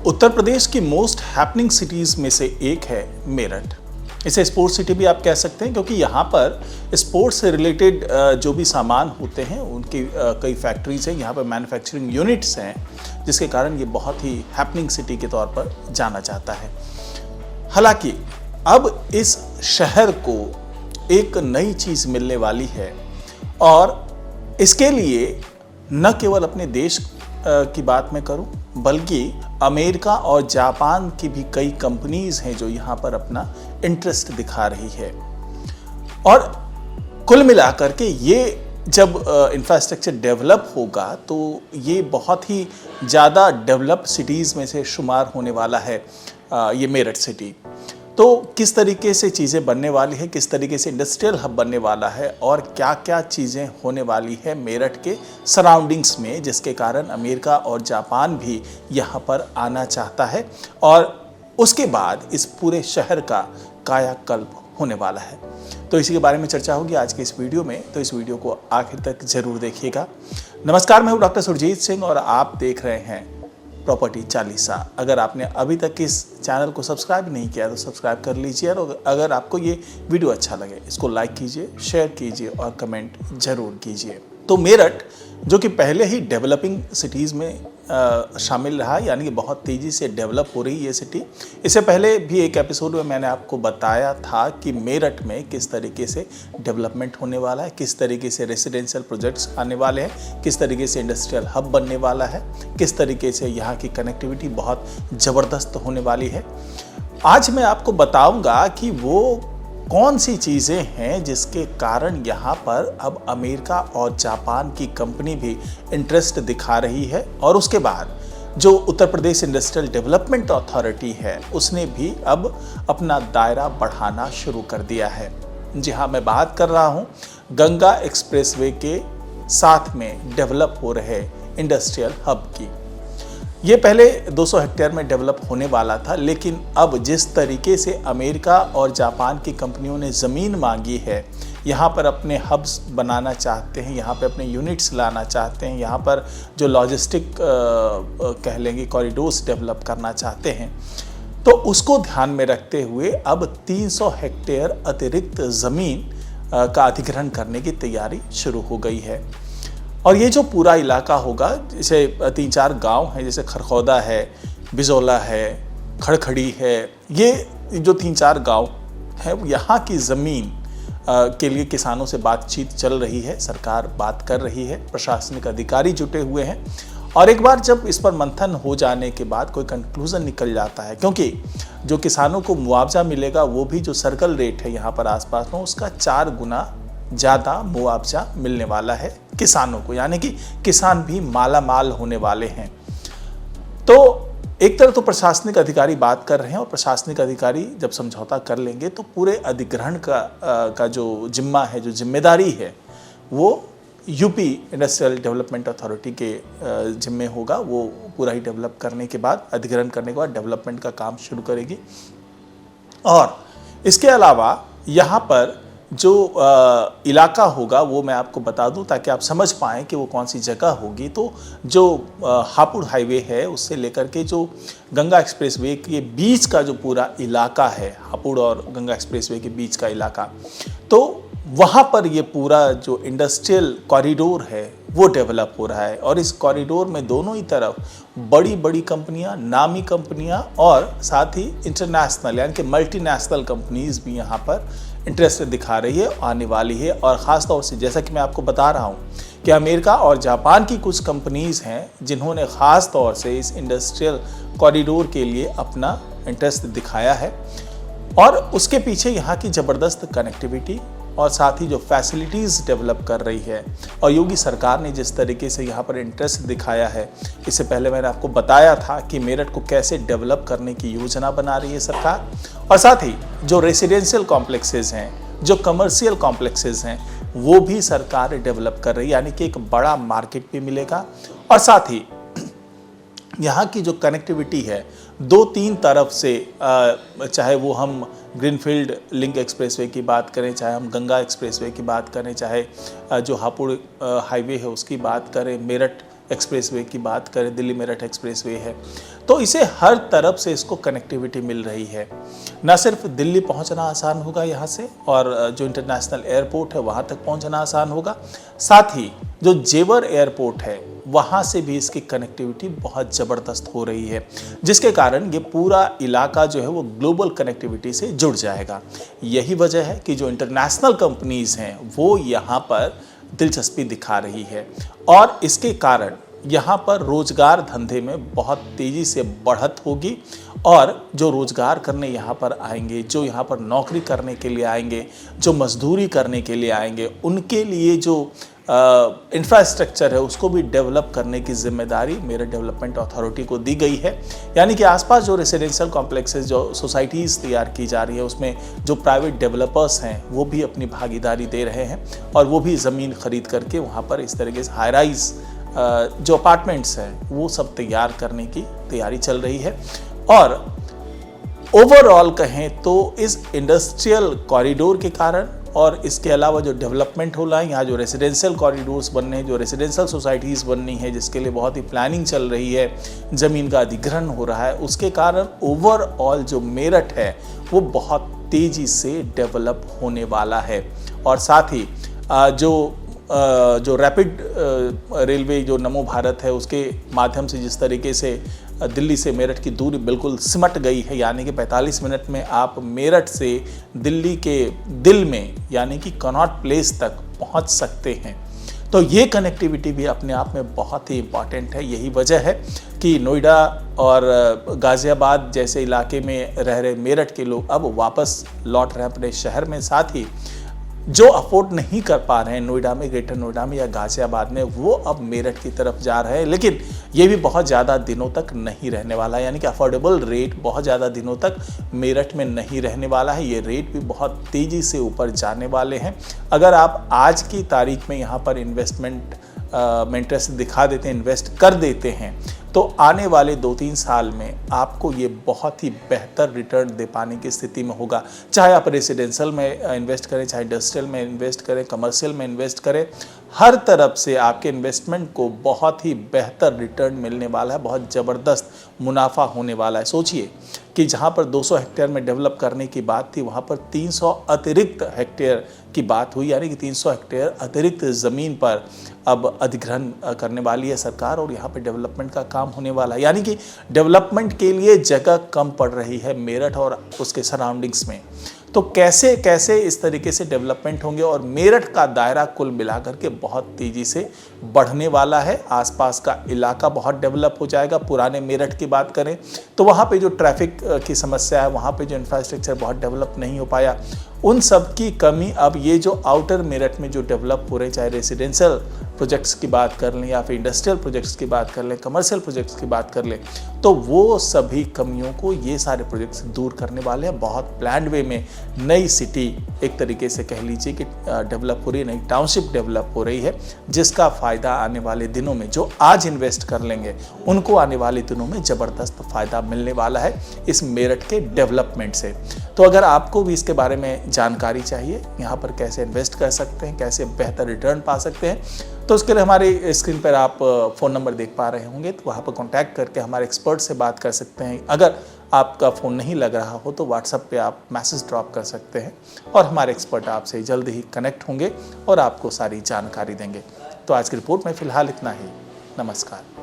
उत्तर प्रदेश की most happening cities में से एक है मेरठ। इसे स्पोर्ट्स सिटी भी आप कह सकते हैं क्योंकि यहाँ पर स्पोर्ट्स से रिलेटेड जो भी सामान होते हैं उनकी कई फैक्ट्रीज हैं, यहाँ पर मैन्युफैक्चरिंग यूनिट्स हैं, जिसके कारण ये बहुत ही हैपनिंग सिटी के तौर पर जाना जाता है। हालांकि अब इस शहर को एक नई चीज़ मिलने वाली है और इसके लिए न केवल अपने देश की बात मैं करूं बल्कि अमेरिका और जापान की भी कई कंपनीज हैं जो यहाँ पर अपना इंटरेस्ट दिखा रही है। और कुल मिलाकर के ये जब इंफ्रास्ट्रक्चर डेवलप होगा तो ये बहुत ही ज़्यादा डेवलप सिटीज़ में से शुमार होने वाला है ये मेरठ सिटी। तो किस तरीके से चीज़ें बनने वाली है, किस तरीके से इंडस्ट्रियल हब बनने वाला है और क्या क्या चीज़ें होने वाली है मेरठ के सराउंडिंग्स में, जिसके कारण अमेरिका और जापान भी यहाँ पर आना चाहता है और उसके बाद इस पूरे शहर का कायाकल्प होने वाला है। तो इसी के बारे में चर्चा होगी आज के इस वीडियो में, तो इस वीडियो को आखिर तक ज़रूर देखिएगा। नमस्कार, मैं हूँ डॉक्टर सुरजीत सिंह और आप देख रहे हैं प्रॉपर्टी चालीसा। अगर आपने अभी तक इस चैनल को सब्सक्राइब नहीं किया तो सब्सक्राइब कर लीजिए और अगर आपको ये वीडियो अच्छा लगे इसको लाइक कीजिए, शेयर कीजिए और कमेंट जरूर कीजिए। तो मेरठ जो कि पहले ही डेवलपिंग सिटीज़ में शामिल रहा, यानी कि बहुत तेज़ी से डेवलप हो रही ये सिटी। इससे पहले भी एक एपिसोड में मैंने आपको बताया था कि मेरठ में किस तरीके से डेवलपमेंट होने वाला है, किस तरीके से रेजिडेंशियल प्रोजेक्ट्स आने वाले हैं, किस तरीके से इंडस्ट्रियल हब बनने वाला है, किस तरीके से यहाँ की कनेक्टिविटी बहुत ज़बरदस्त होने वाली है। आज मैं आपको बताऊँगा कि वो कौन सी चीज़ें हैं जिसके कारण यहाँ पर अब अमेरिका और जापान की कंपनी भी इंटरेस्ट दिखा रही है और उसके बाद जो Uttar Pradesh industrial development authority है उसने भी अब अपना दायरा बढ़ाना शुरू कर दिया है। जी हाँ, मैं बात कर रहा हूँ गंगा एक्सप्रेसवे के साथ में डेवलप हो रहे इंडस्ट्रियल हब की। ये पहले 200 हेक्टेयर में डेवलप होने वाला था, लेकिन अब जिस तरीके से अमेरिका और जापान की कंपनियों ने ज़मीन मांगी है, यहाँ पर अपने हब्स बनाना चाहते हैं, यहाँ पर अपने यूनिट्स लाना चाहते हैं, यहाँ पर जो लॉजिस्टिक कह लेंगे कॉरिडोर्स डेवलप करना चाहते हैं, तो उसको ध्यान में रखते हुए अब 300 हेक्टेयर अतिरिक्त ज़मीन का अधिग्रहण करने की तैयारी शुरू हो गई है। और ये जो पूरा इलाका होगा, जैसे 3-4 गांव हैं, जैसे खरखौदा है, बिजोला है, खड़खड़ी है, ये जो 3-4 गांव हैं यहाँ की ज़मीन के लिए किसानों से बातचीत चल रही है, सरकार बात कर रही है, प्रशासनिक अधिकारी जुटे हुए हैं और एक बार जब इस पर मंथन हो जाने के बाद कोई कंक्लूज़न निकल जाता है, क्योंकि जो किसानों को मुआवजा मिलेगा वो भी जो सर्कल रेट है यहाँ पर आसपास में उसका 4 गुना ज़्यादा मुआवजा मिलने वाला है किसानों को, यानी कि किसान भी माला माल होने वाले हैं। तो एक तरफ तो प्रशासनिक अधिकारी बात कर रहे हैं और प्रशासनिक अधिकारी जब समझौता कर लेंगे तो पूरे अधिग्रहण का जो जिम्मा है, जो जिम्मेदारी है, वो यूपी इंडस्ट्रियल डेवलपमेंट अथॉरिटी के जिम्मे होगा। वो पूरा ही डेवलप करने के बाद, अधिग्रहण करने के बाद डेवलपमेंट का काम शुरू करेगी। और इसके अलावा यहाँ पर जो इलाका होगा वो मैं आपको बता दूं ताकि आप समझ पाएँ कि वो कौन सी जगह होगी। तो जो हापुड़ हाईवे है उससे लेकर के जो गंगा एक्सप्रेसवे के बीच का जो पूरा इलाका है, हापुड़ और गंगा एक्सप्रेसवे के बीच का इलाका, तो वहाँ पर ये पूरा जो इंडस्ट्रियल कॉरिडोर है वो डेवलप हो रहा है और इस कॉरिडोर में दोनों ही तरफ बड़ी बड़ी कंपनियां, नामी कंपनियां और साथ ही इंटरनेशनल यानी कि मल्टीनेशनल कंपनीज भी यहाँ पर इंटरेस्ट दिखा रही है, आने वाली है। और ख़ास तौर से जैसा कि मैं आपको बता रहा हूँ कि अमेरिका और जापान की कुछ कंपनीज हैं जिन्होंने ख़ास तौर से इस इंडस्ट्रियल कॉरिडोर के लिए अपना इंटरेस्ट दिखाया है और उसके पीछे यहाँ की ज़बरदस्त कनेक्टिविटी और साथ ही जो फैसिलिटीज़ डेवलप कर रही है और योगी सरकार ने जिस तरीके से यहाँ पर इंटरेस्ट दिखाया है। इससे पहले मैंने आपको बताया था कि मेरठ को कैसे डेवलप करने की योजना बना रही है सरकार और साथ ही जो रेसिडेंशियल कॉम्प्लेक्सेस हैं, जो कमर्शियल कॉम्प्लेक्सेस हैं, वो भी सरकार डेवलप कर रही है, यानी कि एक बड़ा मार्केट भी मिलेगा और साथ ही यहाँ की जो कनेक्टिविटी है 2-3 तरफ से, चाहे वो हम ग्रीनफील्ड लिंक एक्सप्रेसवे की बात करें, चाहे हम गंगा एक्सप्रेसवे की बात करें, चाहे जो हापुड़ हाईवे है उसकी बात करें, मेरठ एक्सप्रेसवे की बात करें, दिल्ली मेरठ एक्सप्रेसवे है, तो इसे हर तरफ से इसको कनेक्टिविटी मिल रही है। न सिर्फ दिल्ली पहुंचना आसान होगा यहाँ से, और जो इंटरनेशनल एयरपोर्ट है वहाँ तक पहुंचना आसान होगा, साथ ही जो जेवर एयरपोर्ट है वहाँ से भी इसकी कनेक्टिविटी बहुत ज़बरदस्त हो रही है, जिसके कारण ये पूरा इलाका जो है वो ग्लोबल कनेक्टिविटी से जुड़ जाएगा। यही वजह है कि जो इंटरनेशनल कंपनीज़ हैं वो यहाँ पर दिलचस्पी दिखा रही है, और इसके कारण यहाँ पर रोजगार धंधे में बहुत तेज़ी से बढ़त होगी, और जो रोजगार करने यहाँ पर आएंगे, जो यहाँ पर नौकरी करने के लिए आएंगे, जो मजदूरी करने के लिए आएंगे, उनके लिए जो इंफ्रास्ट्रक्चर है उसको भी डेवलप करने की जिम्मेदारी मेरठ डेवलपमेंट अथॉरिटी को दी गई है। यानी कि आसपास जो रेसिडेंशियल कॉम्प्लेक्सेस, जो सोसाइटीज़ तैयार की जा रही है, उसमें जो प्राइवेट डेवलपर्स हैं वो भी अपनी भागीदारी दे रहे हैं, और वो भी ज़मीन खरीद करके वहाँ पर इस तरीके से हाई राइज जो अपार्टमेंट्स हैं वो सब तैयार करने की तैयारी चल रही है। और ओवरऑल कहें तो इस इंडस्ट्रियल कॉरिडोर के कारण, और इसके अलावा जो डेवलपमेंट हो रहा है, यहाँ जो रेसिडेंशियल कॉरिडोर्स बनने हैं, जो रेसिडेंशियल सोसाइटीज़ बननी है, जिसके लिए बहुत ही प्लानिंग चल रही है, ज़मीन का अधिग्रहण हो रहा है, उसके कारण ओवरऑल जो मेरठ है वो बहुत तेज़ी से डेवलप होने वाला है। और साथ ही जो रैपिड रेलवे जो नमो भारत है उसके माध्यम से जिस तरीके से दिल्ली से मेरठ की दूरी बिल्कुल सिमट गई है, यानी कि 45 मिनट में आप मेरठ से दिल्ली के दिल में यानी कि कनॉट प्लेस तक पहुंच सकते हैं। तो ये कनेक्टिविटी भी अपने आप में बहुत ही इम्पॉर्टेंट है। यही वजह है कि नोएडा और गाज़ियाबाद जैसे इलाके में रह रहे मेरठ के लोग अब वापस लौट रहे हैं अपने शहर में, साथ ही जो अफोर्ड नहीं कर पा रहे हैं नोएडा में, ग्रेटर नोएडा में या गाज़ियाबाद में, वो अब मेरठ की तरफ जा रहे हैं। लेकिन ये भी बहुत ज़्यादा दिनों तक नहीं रहने वाला है, यानी कि अफोर्डेबल रेट बहुत ज़्यादा दिनों तक मेरठ में नहीं रहने वाला है। ये रेट भी बहुत तेज़ी से ऊपर जाने वाले हैं। अगर आप आज की तारीख में यहाँ पर इन्वेस्टमेंट में इंटरेस्ट दिखा देते हैं, इन्वेस्ट कर देते हैं, तो आने वाले 2-3 साल में आपको ये बहुत ही बेहतर रिटर्न दे पाने की स्थिति में होगा। चाहे आप रेसिडेंशियल में इन्वेस्ट करें, चाहे इंडस्ट्रियल में इन्वेस्ट करें, कमर्शियल में इन्वेस्ट करें, हर तरफ से आपके इन्वेस्टमेंट को बहुत ही बेहतर रिटर्न मिलने वाला है, बहुत ज़बरदस्त मुनाफा होने वाला है। सोचिए कि जहाँ पर 200 हेक्टेयर में डेवलप करने की बात थी, वहाँ पर 300 अतिरिक्त हेक्टेयर की बात हुई, यानी कि 300 हेक्टेयर अतिरिक्त ज़मीन पर अब अधिग्रहण करने वाली है सरकार, और यहाँ पे डेवलपमेंट का काम होने वाला है। यानी कि डेवलपमेंट के लिए जगह कम पड़ रही है मेरठ और उसके सराउंडिंग्स में। तो कैसे कैसे इस तरीके से डेवलपमेंट होंगे, और मेरठ का दायरा कुल मिलाकर के बहुत तेज़ी से बढ़ने वाला है। आसपास का इलाका बहुत डेवलप हो जाएगा। पुराने मेरठ की बात करें तो वहाँ पे जो ट्रैफिक की समस्या है, वहाँ पे जो इंफ्रास्ट्रक्चर बहुत डेवलप नहीं हो पाया, उन सब की कमी अब ये जो आउटर मेरठ में जो डेवलप हो रहे, चाहे रेसिडेंशियल प्रोजेक्ट्स की बात कर लें या फिर इंडस्ट्रियल प्रोजेक्ट्स की बात कर लें, कमर्शियल प्रोजेक्ट्स की बात कर लें, तो वो सभी कमियों को ये सारे प्रोजेक्ट्स दूर करने वाले हैं। बहुत प्लान्ड वे में नई सिटी एक तरीके से कह लीजिए कि डेवलप हो रही है, नई टाउनशिप डेवलप हो रही है, जिसका फ़ायदा आने वाले दिनों में जो आज इन्वेस्ट कर लेंगे उनको आने वाले दिनों में ज़बरदस्त फ़ायदा मिलने वाला है इस मेरठ के डेवलपमेंट से। तो अगर आपको भी इसके बारे में जानकारी चाहिए, यहाँ पर कैसे इन्वेस्ट कर सकते हैं, कैसे बेहतर रिटर्न पा सकते हैं, तो उसके लिए हमारे स्क्रीन पर आप फ़ोन नंबर देख पा रहे होंगे, तो वहाँ पर कॉन्टैक्ट करके हमारे एक्सपर्ट से बात कर सकते हैं। अगर आपका फ़ोन नहीं लग रहा हो तो व्हाट्सएप पे आप मैसेज ड्रॉप कर सकते हैं, और हमारे एक्सपर्ट आपसे जल्द ही कनेक्ट होंगे और आपको सारी जानकारी देंगे। तो आज की रिपोर्ट में फ़िलहाल इतना ही। नमस्कार।